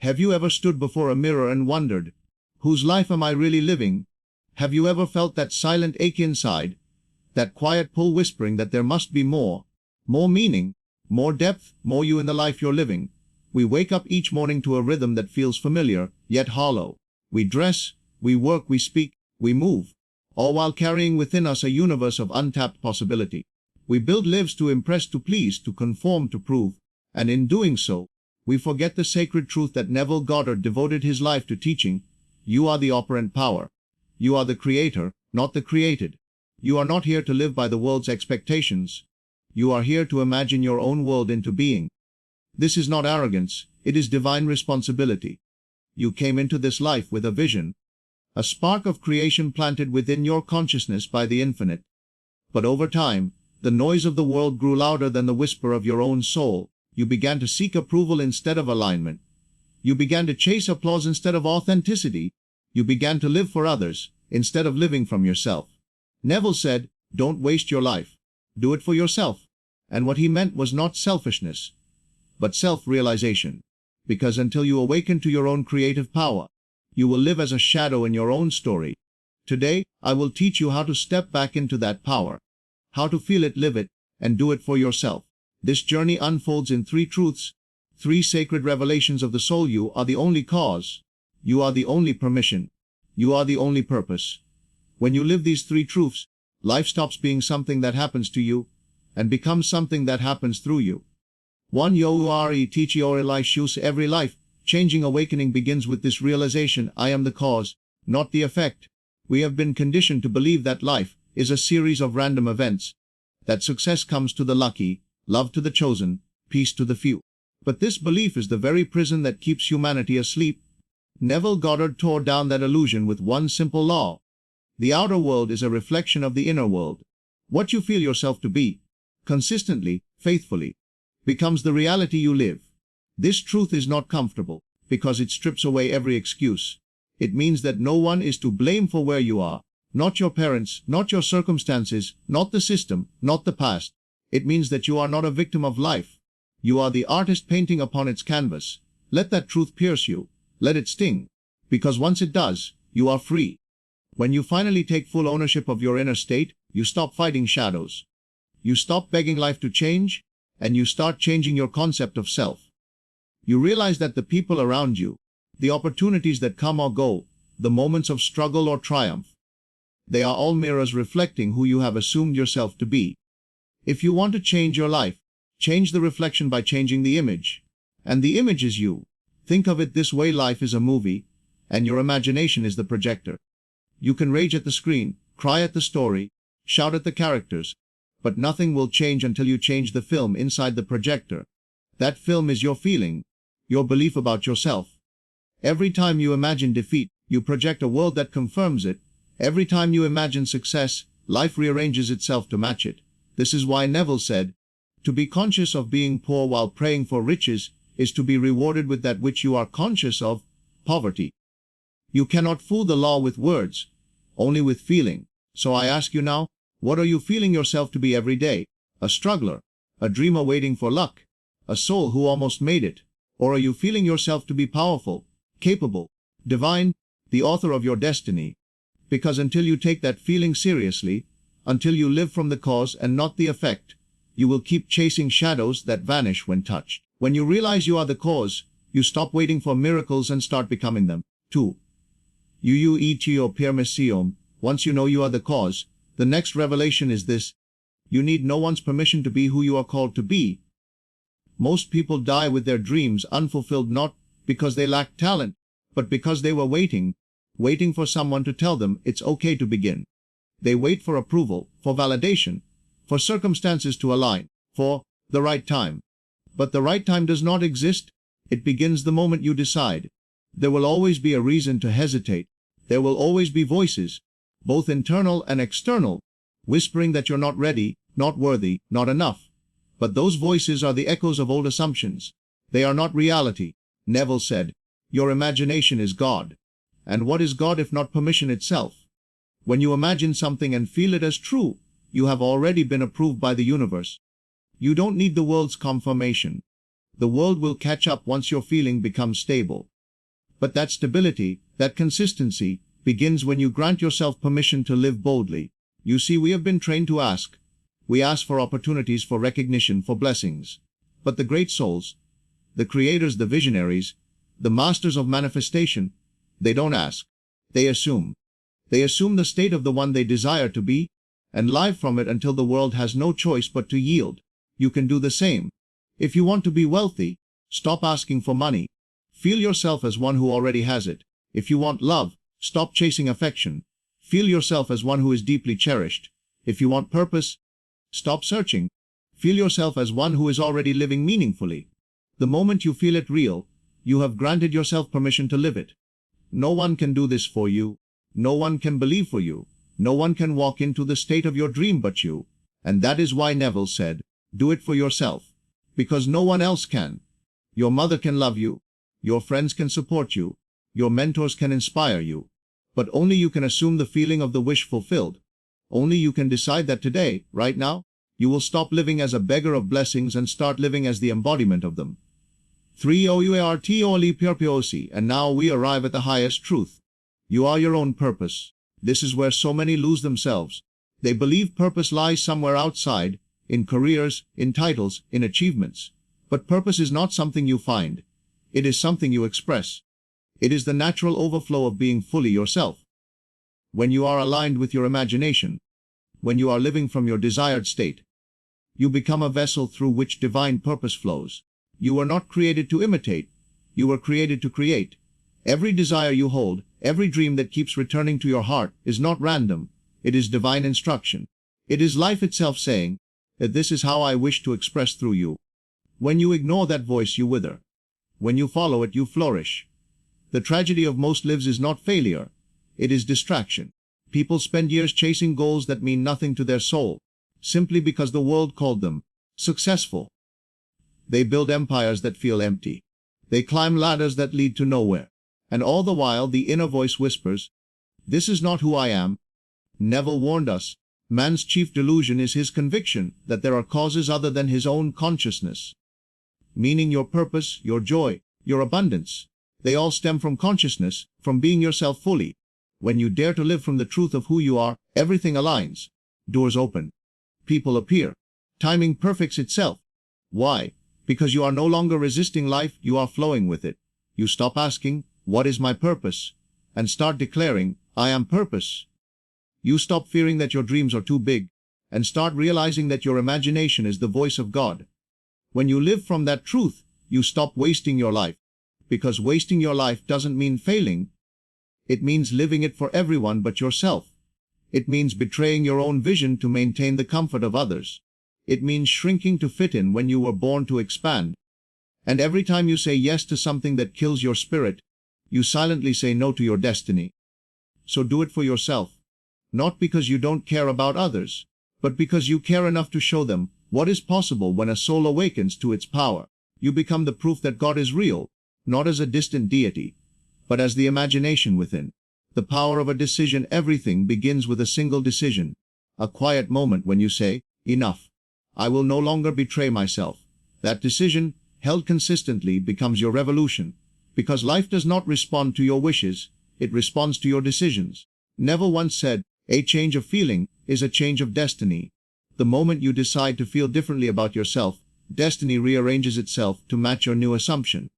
Have you ever stood before a mirror and wondered, whose life am I really living? Have you ever felt that silent ache inside, that quiet pull whispering that there must be more meaning, more depth, more you in the life you're living? We wake up each morning to a rhythm that feels familiar, yet hollow. We dress, we work, we speak, we move, all while carrying within us a universe of untapped possibility. We build lives to impress, to please, to conform, to prove, and in doing so, we forget the sacred truth that Neville Goddard devoted his life to teaching. You are the operant power. You are the creator, not the created. You are not here to live by the world's expectations. You are here to imagine your own world into being. This is not arrogance, it is divine responsibility. You came into this life with a vision, a spark of creation planted within your consciousness by the infinite. But over time, the noise of the world grew louder than the whisper of your own soul. You began to seek approval instead of alignment. You began to chase applause instead of authenticity. You began to live for others instead of living from yourself. Neville said, "Don't waste your life. Do it for yourself." And what he meant was not selfishness, but self-realization. Because until you awaken to your own creative power, you will live as a shadow in your own story. Today, I will teach you how to step back into that power, how to feel it, live it, and do it for yourself. This journey unfolds in three truths, three sacred revelations of the soul. You are the only cause. You are the only permission. You are the only purpose. When you live these three truths, life stops being something that happens to you and becomes something that happens through you. 1. Every life-changing awakening begins with this realization: I am the cause, not the effect. We have been conditioned to believe that life is a series of random events, that success comes to the lucky, love to the chosen, peace to the few. But this belief is the very prison that keeps humanity asleep. Neville Goddard tore down that illusion with one simple law. The outer world is a reflection of the inner world. What you feel yourself to be, consistently, faithfully, becomes the reality you live. This truth is not comfortable, because it strips away every excuse. It means that no one is to blame for where you are. Not your parents, not your circumstances, not the system, not the past. It means that you are not a victim of life. You are the artist painting upon its canvas. Let that truth pierce you. Let it sting. Because once it does, you are free. When you finally take full ownership of your inner state, you stop fighting shadows. You stop begging life to change, and you start changing your concept of self. You realize that the people around you, the opportunities that come or go, the moments of struggle or triumph, they are all mirrors reflecting who you have assumed yourself to be. If you want to change your life, change the reflection by changing the image. And the image is you. Think of it this way: life is a movie, and your imagination is the projector. You can rage at the screen, cry at the story, shout at the characters, but nothing will change until you change the film inside the projector. That film is your feeling, your belief about yourself. Every time you imagine defeat, you project a world that confirms it. Every time you imagine success, life rearranges itself to match it. This is why Neville said, to be conscious of being poor while praying for riches is to be rewarded with that which you are conscious of, poverty. You cannot fool the law with words, only with feeling. So I ask you now, what are you feeling yourself to be every day? A struggler, a dreamer waiting for luck, a soul who almost made it? Or are you feeling yourself to be powerful, capable, divine, the author of your destiny? Because until you take that feeling seriously, until you live from the cause and not the effect, you will keep chasing shadows that vanish when touched. When you realize you are the cause, you stop waiting for miracles and start becoming them. 2. Once you know you are the cause, the next revelation is this: you need no one's permission to be who you are called to be. Most people die with their dreams unfulfilled, not because they lack talent, but because they were waiting for someone to tell them it's okay to begin. They wait for approval, for validation, for circumstances to align, for the right time. But the right time does not exist. It begins the moment you decide. There will always be a reason to hesitate. There will always be voices, both internal and external, whispering that you're not ready, not worthy, not enough. But those voices are the echoes of old assumptions. They are not reality. Neville said, your imagination is God. And what is God if not permission itself? When you imagine something and feel it as true, you have already been approved by the universe. You don't need the world's confirmation. The world will catch up once your feeling becomes stable. But that stability, that consistency, begins when you grant yourself permission to live boldly. You see, we have been trained to ask. We ask for opportunities, for recognition, for blessings. But the great souls, the creators, the visionaries, the masters of manifestation, they don't ask. They assume. They assume the state of the one they desire to be, and live from it until the world has no choice but to yield. You can do the same. If you want to be wealthy, stop asking for money. Feel yourself as one who already has it. If you want love, stop chasing affection. Feel yourself as one who is deeply cherished. If you want purpose, stop searching. Feel yourself as one who is already living meaningfully. The moment you feel it real, you have granted yourself permission to live it. No one can do this for you. No one can believe for you. No one can walk into the state of your dream but you. And that is why Neville said, do it for yourself. Because no one else can. Your mother can love you. Your friends can support you. Your mentors can inspire you. But only you can assume the feeling of the wish fulfilled. Only you can decide that today, right now, you will stop living as a beggar of blessings and start living as the embodiment of them. 3OUARTOLEPRPOC. And now we arrive at the highest truth. You are your own purpose. This is where so many lose themselves. They believe purpose lies somewhere outside, in careers, in titles, in achievements. But purpose is not something you find. It is something you express. It is the natural overflow of being fully yourself. When you are aligned with your imagination, when you are living from your desired state, you become a vessel through which divine purpose flows. You were not created to imitate. You were created to create. Every desire you hold, every dream that keeps returning to your heart is not random. It is divine instruction. It is life itself saying that this is how I wish to express through you. When you ignore that voice, you wither. When you follow it, you flourish. The tragedy of most lives is not failure. It is distraction. People spend years chasing goals that mean nothing to their soul, simply because the world called them successful. They build empires that feel empty. They climb ladders that lead to nowhere. And all the while the inner voice whispers, "This is not who I am." Neville warned us, man's chief delusion is his conviction that there are causes other than his own consciousness. Meaning your purpose, your joy, your abundance, they all stem from consciousness, from being yourself fully. When you dare to live from the truth of who you are, everything aligns. Doors open. People appear. Timing perfects itself. Why? Because you are no longer resisting life, you are flowing with it. You stop asking, "What is my purpose?" and start declaring, "I am purpose." You stop fearing that your dreams are too big, and start realizing that your imagination is the voice of God. When you live from that truth, you stop wasting your life. Because wasting your life doesn't mean failing. It means living it for everyone but yourself. It means betraying your own vision to maintain the comfort of others. It means shrinking to fit in when you were born to expand. And every time you say yes to something that kills your spirit, you silently say no to your destiny. So do it for yourself. Not because you don't care about others, but because you care enough to show them what is possible when a soul awakens to its power. You become the proof that God is real, not as a distant deity, but as the imagination within. The power of a decision. Everything begins with a single decision. A quiet moment when you say, "Enough. I will no longer betray myself." That decision, held consistently, becomes your revolution. Because life does not respond to your wishes, it responds to your decisions. Neville once said, "A change of feeling is a change of destiny." The moment you decide to feel differently about yourself, destiny rearranges itself to match your new assumption.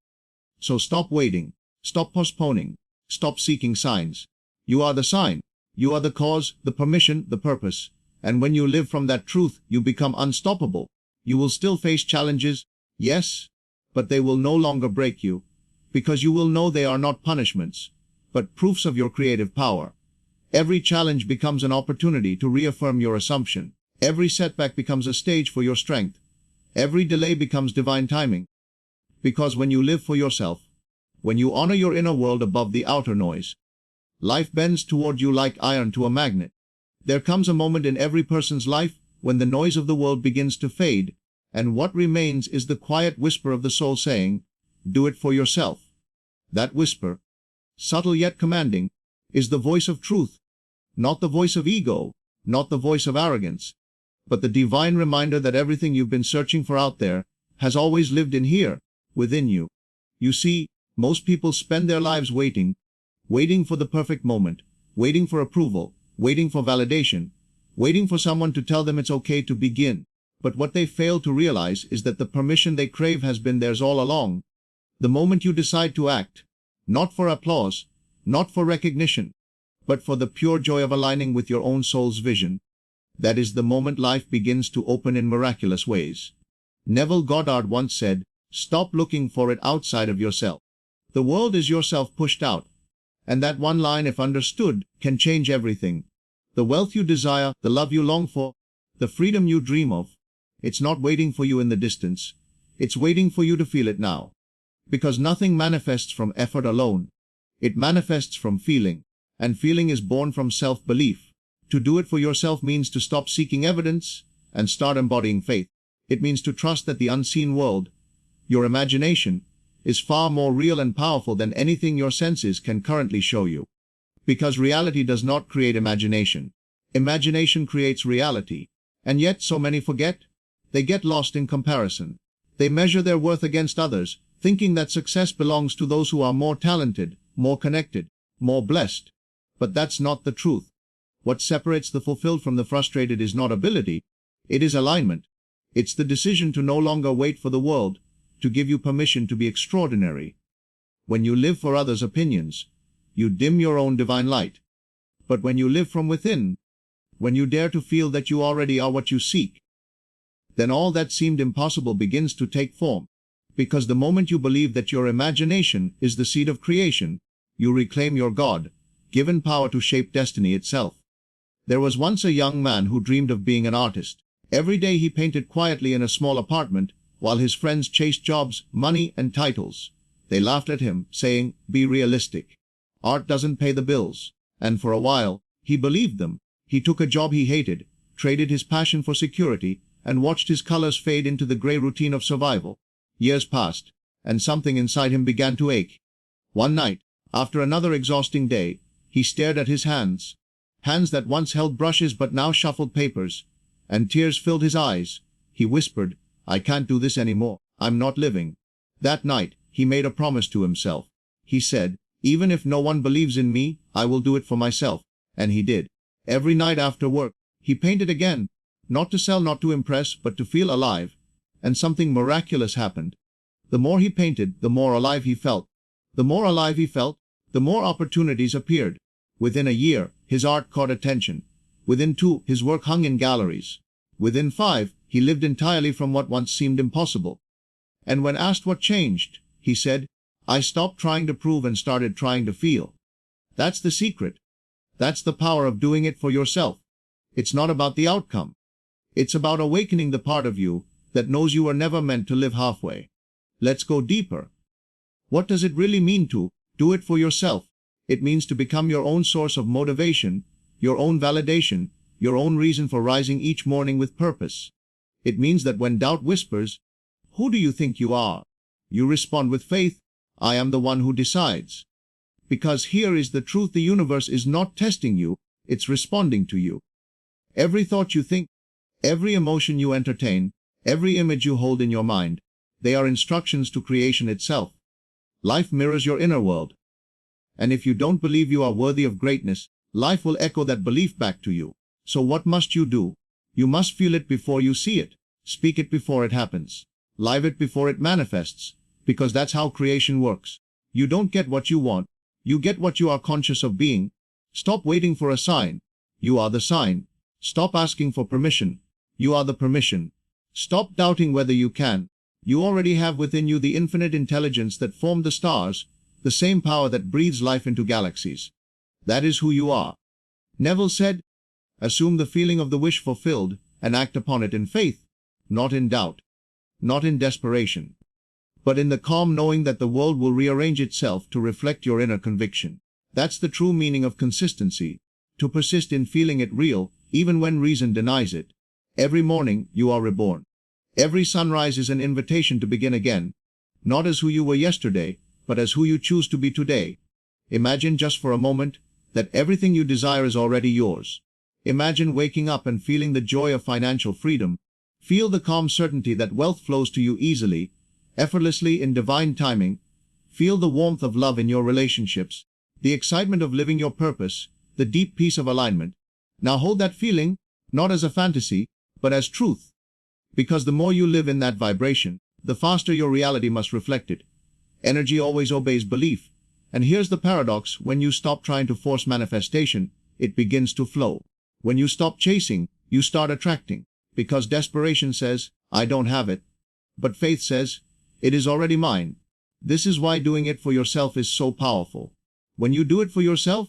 So stop waiting. Stop postponing. Stop seeking signs. You are the sign. You are the cause, the permission, the purpose. And when you live from that truth, you become unstoppable. You will still face challenges, yes, but they will no longer break you. Because you will know they are not punishments, but proofs of your creative power. Every challenge becomes an opportunity to reaffirm your assumption. Every setback becomes a stage for your strength. Every delay becomes divine timing. Because when you live for yourself, when you honor your inner world above the outer noise, life bends toward you like iron to a magnet. There comes a moment in every person's life when the noise of the world begins to fade, and what remains is the quiet whisper of the soul saying, "Do it for yourself." That whisper, subtle yet commanding, is the voice of truth, not the voice of ego, not the voice of arrogance, but the divine reminder that everything you've been searching for out there has always lived in here, within you. You see, Most people spend their lives waiting for the perfect moment, waiting for approval, waiting for validation, waiting for someone to tell them it's okay to begin. But what they fail to realize is that the permission they crave has been theirs all along. The moment you decide to act, not for applause, not for recognition, but for the pure joy of aligning with your own soul's vision, that is the moment life begins to open in miraculous ways. Neville Goddard once said, "Stop looking for it outside of yourself. The world is yourself pushed out." And that one line, if understood, can change everything. The wealth you desire, the love you long for, the freedom you dream of, it's not waiting for you in the distance. It's waiting for you to feel it now. Because nothing manifests from effort alone. It manifests from feeling. And feeling is born from self-belief. To do it for yourself means to stop seeking evidence and start embodying faith. It means to trust that the unseen world, your imagination, is far more real and powerful than anything your senses can currently show you. Because reality does not create imagination. Imagination creates reality. And yet so many forget. They get lost in comparison. They measure their worth against others, thinking that success belongs to those who are more talented, more connected, more blessed. But that's not the truth. What separates the fulfilled from the frustrated is not ability. It is alignment. It's the decision to no longer wait for the world to give you permission to be extraordinary. When you live for others' opinions, you dim your own divine light. But when you live from within, when you dare to feel that you already are what you seek, then all that seemed impossible begins to take form. Because the moment you believe that your imagination is the seed of creation, you reclaim your God-given power to shape destiny itself. There was once a young man who dreamed of being an artist. Every day he painted quietly in a small apartment, while his friends chased jobs, money, and titles. They laughed at him, saying, "Be realistic. Art doesn't pay the bills." And for a while, he believed them. He took a job he hated, traded his passion for security, and watched his colors fade into the gray routine of survival. Years passed, and something inside him began to ache. One night, after another exhausting day, he stared at his hands that once held brushes but now shuffled papers, and tears filled his eyes. He whispered, "I can't do this anymore. I'm not living." That night, he made a promise to himself. He said, "Even if no one believes in me, I will do it for myself." And he did. Every night after work, he painted again, not to sell, not to impress, but to feel alive. And something miraculous happened. The more he painted, the more alive he felt. The more alive he felt, the more opportunities appeared. Within a year, his art caught attention. Within 2, his work hung in galleries. Within 5, he lived entirely from what once seemed impossible. And when asked what changed, he said, "I stopped trying to prove and started trying to feel." That's the secret. That's the power of doing it for yourself. It's not about the outcome. It's about awakening the part of you that knows you were never meant to live halfway. Let's go deeper. What does it really mean to do it for yourself? It means to become your own source of motivation, your own validation, your own reason for rising each morning with purpose. It means that when doubt whispers, "Who do you think you are?" you respond with faith, "I am the one who decides." Because here is the truth: the universe is not testing you, it's responding to you. Every thought you think, every emotion you entertain, every image you hold in your mind, they are instructions to creation itself. Life mirrors your inner world. And if you don't believe you are worthy of greatness, life will echo that belief back to you. So what must you do? You must feel it before you see it, speak it before it happens, live it before it manifests, because that's how creation works. You don't get what you want, you get what you are conscious of being. Stop waiting for a sign. You are the sign. Stop asking for permission. You are the permission. Stop doubting whether you can. You already have within you the infinite intelligence that formed the stars, the same power that breathes life into galaxies. That is who you are. Neville said, "Assume the feeling of the wish fulfilled, and act upon it in faith, not in doubt, not in desperation, but in the calm knowing that the world will rearrange itself to reflect your inner conviction." That's the true meaning of consistency, to persist in feeling it real, even when reason denies it. Every morning, you are reborn. Every sunrise is an invitation to begin again, not as who you were yesterday, but as who you choose to be today. Imagine just for a moment that everything you desire is already yours. Imagine waking up and feeling the joy of financial freedom. Feel the calm certainty that wealth flows to you easily, effortlessly in divine timing. Feel the warmth of love in your relationships, the excitement of living your purpose, the deep peace of alignment. Now hold that feeling, not as a fantasy, but as truth. Because the more you live in that vibration, the faster your reality must reflect it. Energy always obeys belief. And here's the paradox: when you stop trying to force manifestation, it begins to flow. When you stop chasing, you start attracting. Because desperation says, I don't have it. But faith says, it is already mine. This is why doing it for yourself is so powerful. When you do it for yourself,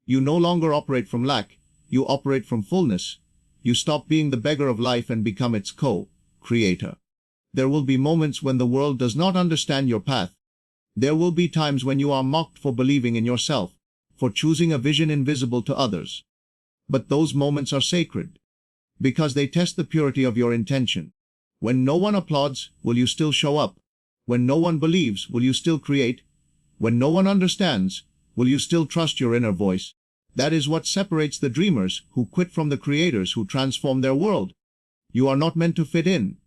you no longer operate from lack, you operate from fullness. You stop being the beggar of life and become its co-creator. There will be moments when the world does not understand your path. There will be times when you are mocked for believing in yourself, for choosing a vision invisible to others. But those moments are sacred, because they test the purity of your intention. When no one applauds, will you still show up? When no one believes, will you still create? When no one understands, will you still trust your inner voice? That is what separates the dreamers who quit from the creators who transform their world. You are not meant to fit in.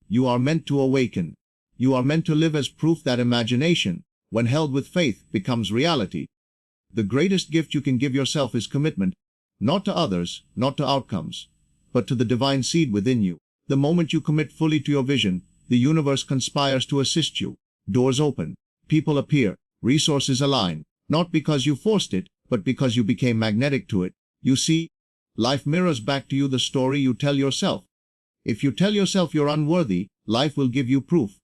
You are meant to awaken. You are meant to live as proof that imagination, when held with faith, becomes reality. The greatest gift you can give yourself is commitment, not to others, not to outcomes, but to the divine seed within you. The moment you commit fully to your vision, the universe conspires to assist you. Doors open, people appear, resources align, not because you forced it, but because you became magnetic to it. You see, life mirrors back to you the story you tell yourself. If you tell yourself you're unworthy, life will give you proof.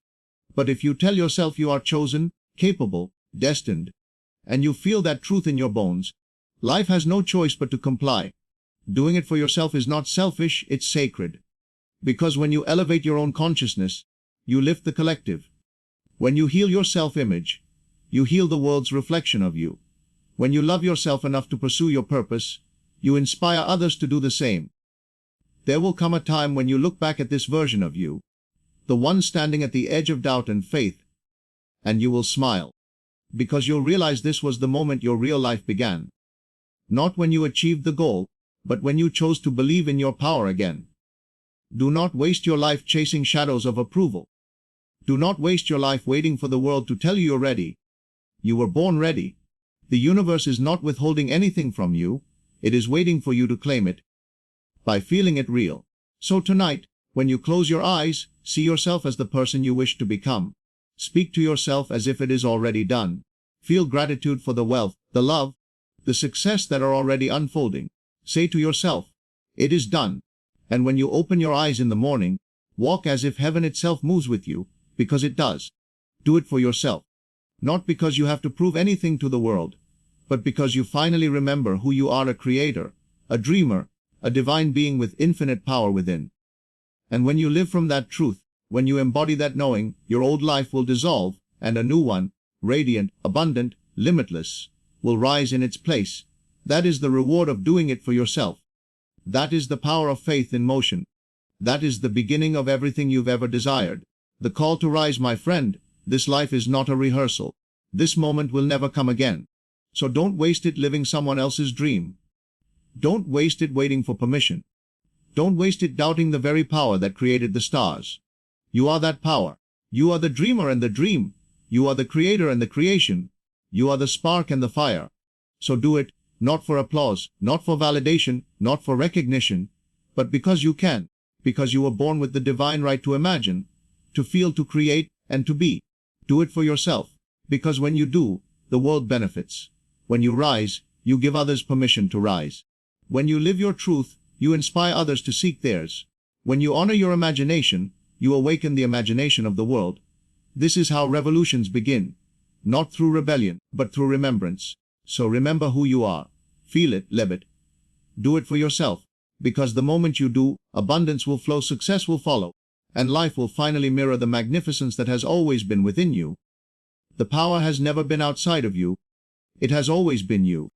But if you tell yourself you are chosen, capable, destined, and you feel that truth in your bones, life has no choice but to comply. Doing it for yourself is not selfish, it's sacred. Because when you elevate your own consciousness, you lift the collective. When you heal your self-image, you heal the world's reflection of you. When you love yourself enough to pursue your purpose, you inspire others to do the same. There will come a time when you look back at this version of you, the one standing at the edge of doubt and faith, and you will smile. Because you'll realize this was the moment your real life began. Not when you achieved the goal, but when you chose to believe in your power again. Do not waste your life chasing shadows of approval. Do not waste your life waiting for the world to tell you you're ready. You were born ready. The universe is not withholding anything from you, it is waiting for you to claim it by feeling it real. So tonight, when you close your eyes, see yourself as the person you wish to become. Speak to yourself as if it is already done. Feel gratitude for the wealth, the love, the success that are already unfolding. Say to yourself, it is done. And when you open your eyes in the morning, walk as if heaven itself moves with you, because it does. Do it for yourself. Not because you have to prove anything to the world, but because you finally remember who you are: a creator, a dreamer, a divine being with infinite power within. And when you live from that truth, when you embody that knowing, your old life will dissolve, and a new one, radiant, abundant, limitless, will rise in its place. That is the reward of doing it for yourself. That is the power of faith in motion. That is the beginning of everything you've ever desired. The call to rise, my friend. This life is not a rehearsal. This moment will never come again. So don't waste it living someone else's dream. Don't waste it waiting for permission. Don't waste it doubting the very power that created the stars. You are that power. You are the dreamer and the dream. You are the creator and the creation. You are the spark and the fire. So do it, not for applause, not for validation, not for recognition, but because you can, because you were born with the divine right to imagine, to feel, to create, and to be. Do it for yourself, because when you do, the world benefits. When you rise, you give others permission to rise. When you live your truth, you inspire others to seek theirs. When you honor your imagination, you awaken the imagination of the world. This is how revolutions begin. Not through rebellion, but through remembrance. So remember who you are. Feel it, live it. Do it for yourself. Because the moment you do, abundance will flow, success will follow, and life will finally mirror the magnificence that has always been within you. The power has never been outside of you. It has always been you.